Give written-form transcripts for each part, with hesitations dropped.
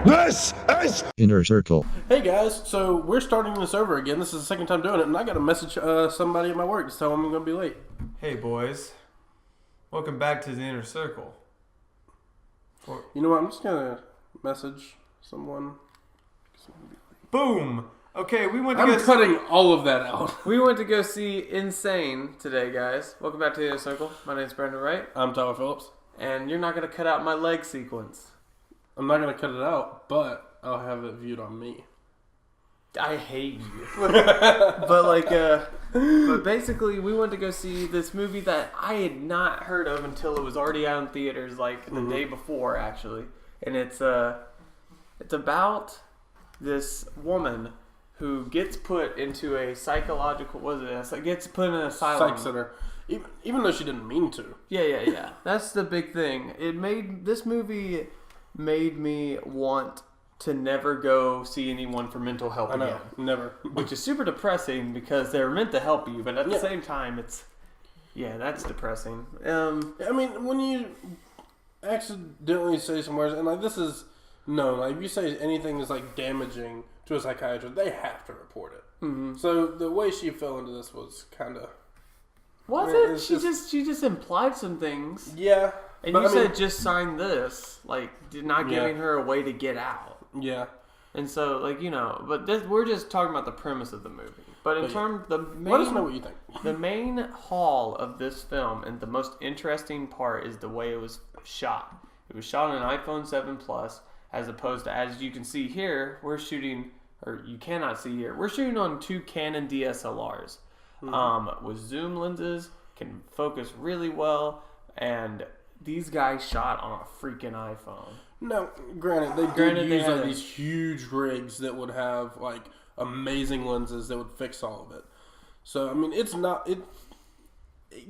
This is Inner Circle. Hey guys, so we're starting this over again. This is the second time doing it, and I got to message somebody at my work to tell them I'm going to be late. Hey boys, welcome back to the Inner Circle. You know what? I'm just going to message someone. Boom! Okay, I'm cutting all of that out. We went to go see Unsane today, guys. Welcome back to the Inner Circle. My name's Brandon Wright. I'm Tyler Phillips. And you're not going to cut out my leg sequence. I'm not going to cut it out, but I'll have it viewed on me. I hate you. But basically, we went to go see this movie that I had not heard of until it was already out in theaters, like the day before, actually. And it's about this woman who gets put into a psychological, gets put in an asylum. Psych center. Even though she didn't mean to. Yeah. That's the big thing. This movie made me want to never go see anyone for mental help I know, again. never. Which is super depressing because they're meant to help you, but at the same time, that's depressing. I mean, when you accidentally say some words, and if you say anything is like damaging to a psychiatrist, they have to report it. Mm-hmm. So the way she fell into this was kind of... Was it? She just implied some things. Yeah. And you said just sign this, not giving her a way to get out. Yeah. And so, we're just talking about the premise of the movie. But let us know what you think. The main haul of this film and the most interesting part is the way it was shot. It was shot on an iPhone 7 Plus, as opposed to, as you can see here, we're shooting on two Canon DSLRs. With zoom lenses, can focus really well, and these guys shot on a freaking iPhone. No, granted, they use these huge rigs that would have amazing lenses that would fix all of it. So I mean,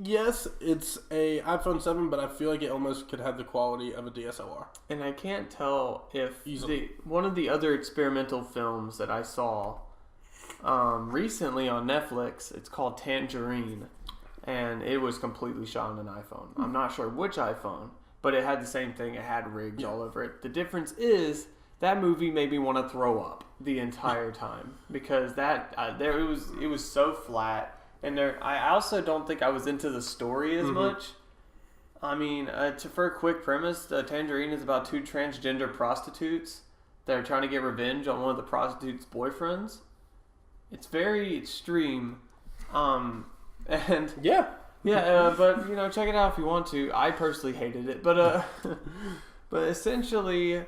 yes, it's a iPhone 7, but I feel like it almost could have the quality of a DSLR. And I can't tell if one of the other experimental films that I saw recently on Netflix, it's called Tangerine, and it was completely shot on an iPhone. I'm not sure which iPhone, but it had the same thing. It had rigs all over it. The difference is that movie made me want to throw up the entire time because it was so flat, and I also don't think I was into the story as much. I mean, for a quick premise, Tangerine is about two transgender prostitutes that are trying to get revenge on one of the prostitutes' boyfriends. It's very extreme, and but check it out if you want to. I personally hated it, but essentially,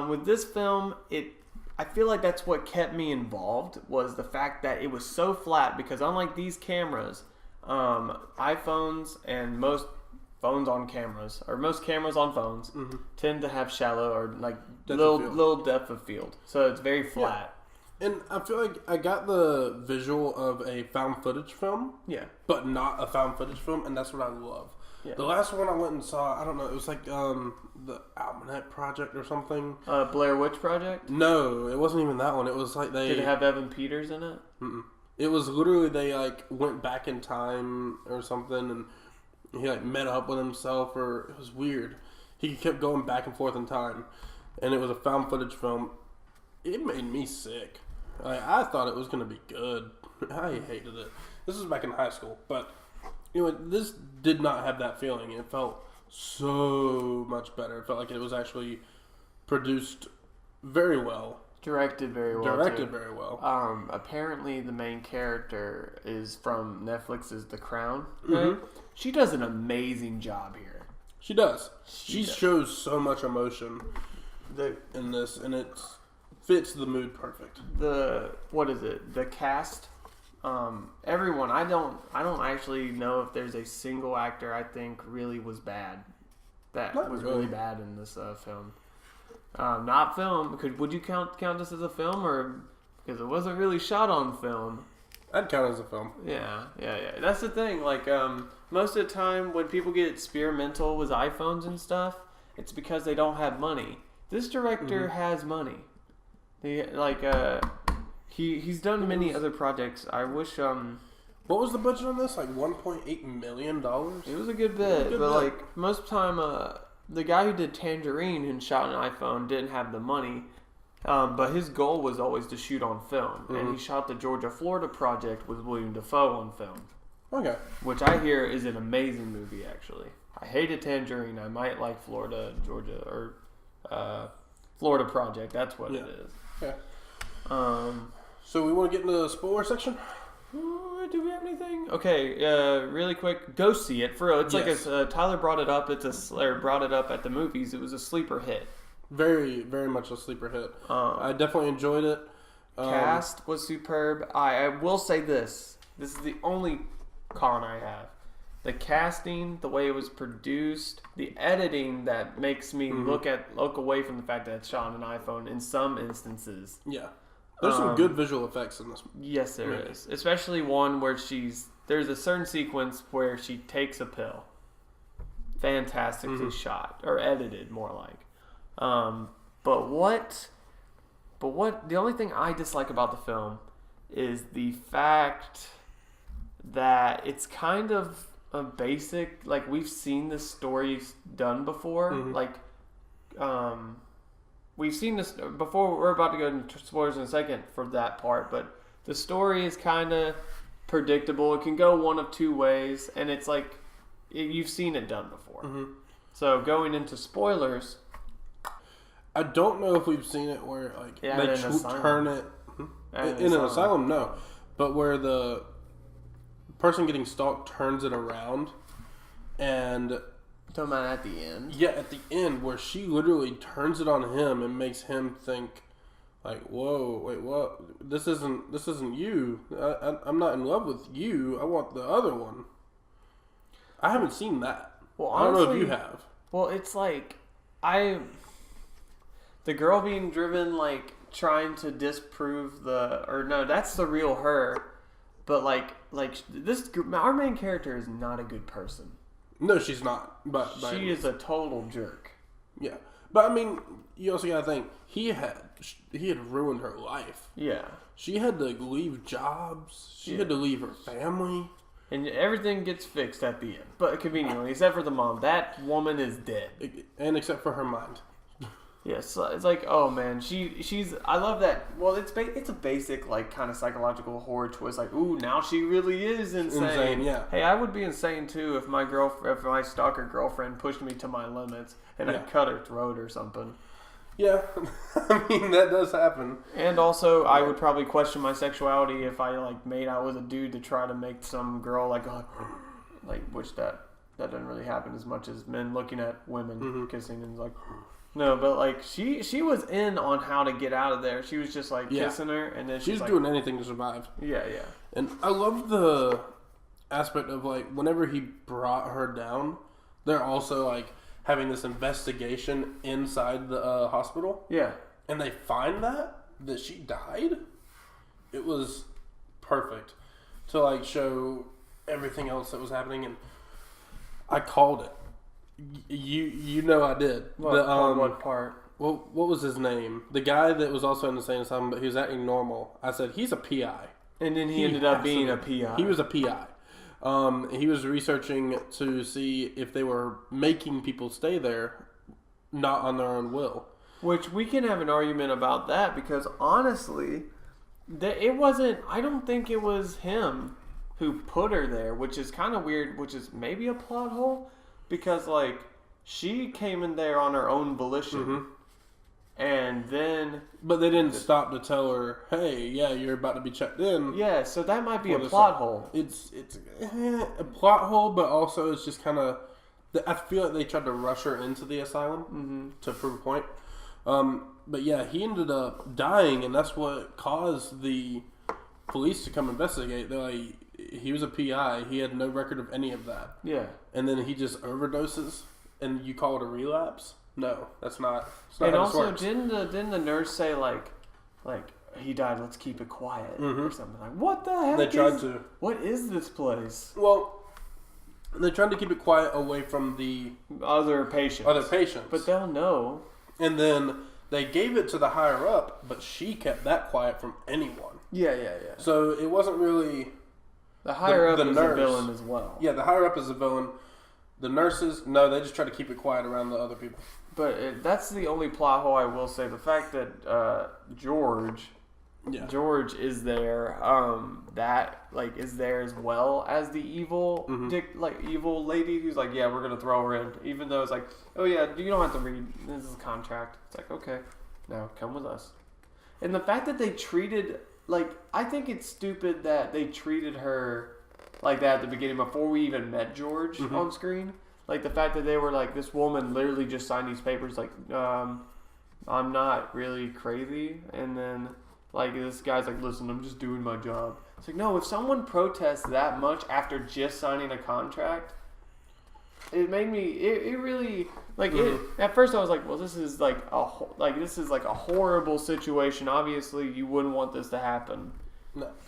with this film, I feel like that's what kept me involved was the fact that it was so flat. Because unlike these cameras, iPhones and most phones on cameras, or most cameras on phones, tend to have shallow or little depth of field, so it's very flat. And I feel like I got the visual of a found footage film, but not a found footage film, and that's what I love. Yeah. The last one I went and saw, I don't know, it was like the Almanac Project or something. Blair Witch Project? No, it wasn't even that one. It was like Did it have Evan Peters in it? Mm-mm. It was literally they went back in time or something, and he met up with himself, or it was weird. He kept going back and forth in time, and it was a found footage film. It made me sick. I thought it was going to be good. I hated it. This was back in high school, but this did not have that feeling. It felt so much better. It felt like it was actually produced very well. Directed very well. Apparently the main character is from Netflix's The Crown. Right? Mm-hmm. She does an amazing job here. She does. She shows so much emotion in this, and it's fits the mood perfect. The cast, everyone. I don't actually know if there's a single actor I think really was bad. Really bad in this film. Not film. Would you count this as a film, or because it wasn't really shot on film? I'd count it as a film. Yeah. That's the thing. Most of the time when people get experimental with iPhones and stuff, it's because they don't have money. This director has money. He's done many other projects. I wish. What was the budget on this? $1.8 million? It was a good bit, most of the time, the guy who did Tangerine and shot an iPhone didn't have the money. But his goal was always to shoot on film, and he shot the Georgia-Florida project with William Dafoe on film. Okay. Which I hear is an amazing movie, actually. I hated Tangerine. I might like Georgia, or Florida Project. That's what it is. Okay. So we want to get into the spoiler section? Do we have anything? Okay, really quick. Go see it. For real. It's like Tyler brought it up. Brought it up at the movies. It was a sleeper hit. Very, very much a sleeper hit. I definitely enjoyed it. Cast was superb. I will say this. This is the only con I have. The casting, the way it was produced, the editing that makes me look away from the fact that it's shot on an iPhone in some instances. Yeah. There's some good visual effects in this. Yes, there is. Especially one where there's a certain sequence where she takes a pill. Fantastically shot. Or edited, more like. But the only thing I dislike about the film is the fact that it's kind of a basic, like, we've seen this story done before. We've seen this before. We're about to go into spoilers in a second for that part, but the story is kind of predictable. It can go one of two ways, and it's like you've seen it done before. So going into spoilers, I don't know if we've seen it where like they turn it in an asylum. No, but where the person getting stalked turns it around, and. Talking about at the end? Yeah, at the end, where she literally turns it on him and makes him think, like, "Whoa, wait, what? This isn't you. I'm not in love with you. I want the other one." I haven't seen that. Well, honestly, I don't know if you have. Well, it's like the girl being driven, like trying to disprove that's the real her, but like our main character is not a good person. No, she's not. But she is a total jerk. Yeah, but I mean, you also gotta think he had ruined her life. Yeah, she had to leave jobs. She had to leave her family, and everything gets fixed at the end. But conveniently, except for the mom, that woman is dead, and except for her mind. Yes, it's like, oh man, she's. I love that. Well, it's a basic like kind of psychological horror twist. Like, ooh, now she really is insane. Yeah. Hey, I would be insane too if my stalker girlfriend pushed me to my limits and I cut her throat or something. Yeah, I mean that does happen. And also, I would probably question my sexuality if I like made out with a dude to try to make some girl like which that doesn't really happen as much as men looking at women kissing and like. No, but like she was in on how to get out of there. She was just like kissing her, and then she's like, doing anything to survive. Yeah. And I love the aspect of like whenever he brought her down, they're also like having this investigation inside the hospital. Yeah, and they find that she died. It was perfect to like show everything else that was happening, and I called it. You know I did. What part? Well, what was his name? The guy that was also in the same asylum, but he was acting normal. I said, he's a PI. And then he ended up being a PI. He was a PI. He was researching to see if they were making people stay there, not on their own will. Which we can have an argument about that, because honestly, it wasn't. I don't think it was him who put her there, which is kind of weird, which is maybe a plot hole. Because, like, she came in there on her own volition. And then... But they didn't stop to tell her, hey, yeah, you're about to be checked in. Yeah, so that might be a plot hole. It's a plot hole, but also it's just kind of... I feel like they tried to rush her into the asylum to prove a point. But yeah, he ended up dying, and that's what caused the police to come investigate. They're like... He was a PI. He had no record of any of that. Yeah. And then he just overdoses, and you call it a relapse? No, that's not. And how also, didn't the nurse say like he died? Let's keep it quiet or something like. What the heck? They tried to. What is this place? Well, they tried to keep it quiet away from the other patients. But they'll know. And then they gave it to the higher up, but she kept that quiet from anyone. Yeah. So it wasn't really. The higher up is a villain as well. Yeah, the higher up is a villain. The nurses, no, they just try to keep it quiet around the other people. But that's the only plot hole I will say. The fact that George is there, is there as well as the evil evil lady who's like, yeah, we're gonna throw her in, even though it's like, oh yeah, you don't have to read. This is a contract. It's like, okay, now come with us. And the fact that they treated I think it's stupid that they treated her like that at the beginning before we even met George on screen. Like the fact that they were like, this woman literally just signed these papers like, I'm not really crazy, and then this guy's like, listen, I'm just doing my job. It's like, no, if someone protests that much after just signing a contract, it made me, it really, at first I was like, well, this is like a horrible situation. Obviously you wouldn't want this to happen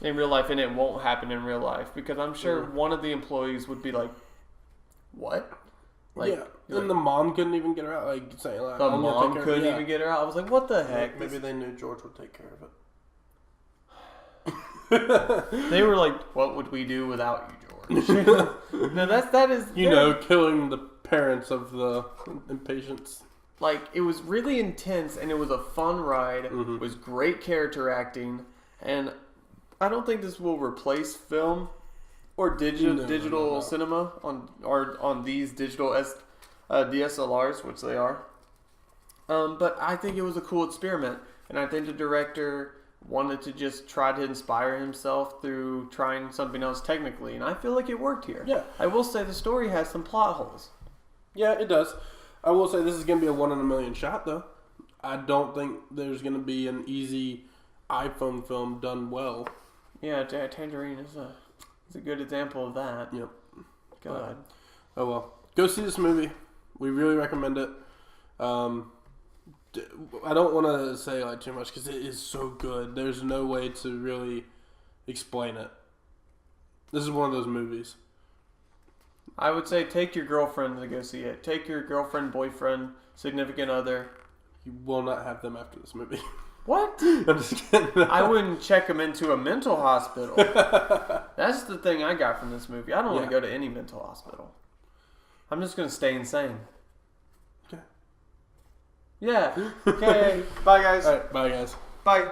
in real life, and it won't happen in real life, because I'm sure one of the employees would be like, what? And the mom couldn't even get her out. Saying the mom couldn't even get her out. I was like, what the heck? Maybe they knew George would take care of it. They were like, what would we do without you, George? No, that is killing the parents of the impatients. It was really intense, and it was a fun ride. It was great character acting, and I don't think this will replace film or digital cinema on these digital DSLRs, which they are. But I think it was a cool experiment, and I think the director wanted to just try to inspire himself through trying something else technically, and I feel like it worked here. Yeah. I will say the story has some plot holes. Yeah, it does. I will say this is going to be a 1 in a million shot, though. I don't think there's going to be an easy iPhone film done well. Yeah, Tangerine is a good example of that. Yep. God. Oh well. Go see this movie. We really recommend it. I don't want to say too much because it is so good. There's no way to really explain it. This is one of those movies. I would say take your girlfriend to go see it. Take your girlfriend, boyfriend, significant other. You will not have them after this movie. What? I'm just kidding. I wouldn't check them into a mental hospital. That's the thing I got from this movie. I don't want to go to any mental hospital. I'm just going to stay insane. Okay. Yeah. Okay. Bye, guys. All right. Bye, guys. Bye.